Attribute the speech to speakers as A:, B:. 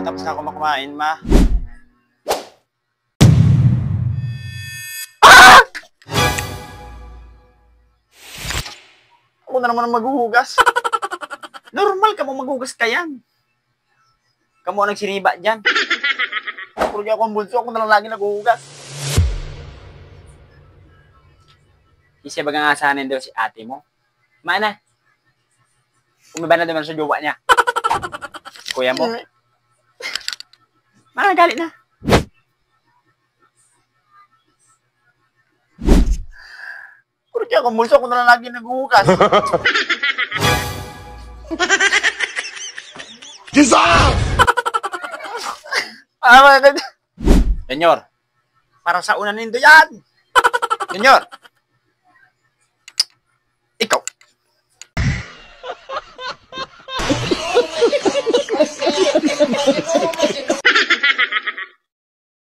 A: Tapos na ako kumain, ma. Ako na naman ang maghuhugas. Normal ka mo maghugas ka yan. Kamu ang nagsiriba dyan. Puro ako ang bunso, ako na lang lagi naghuhugas. Isa bagang asahanin daw si ate mo. Mana? Umiba na naman sa jowa niya. Kuya mo. Mana, galit na. Puro ako ang bunso, ako na lang lagi naghuhugas. Senyor, para sa una nindo yan. Senyor.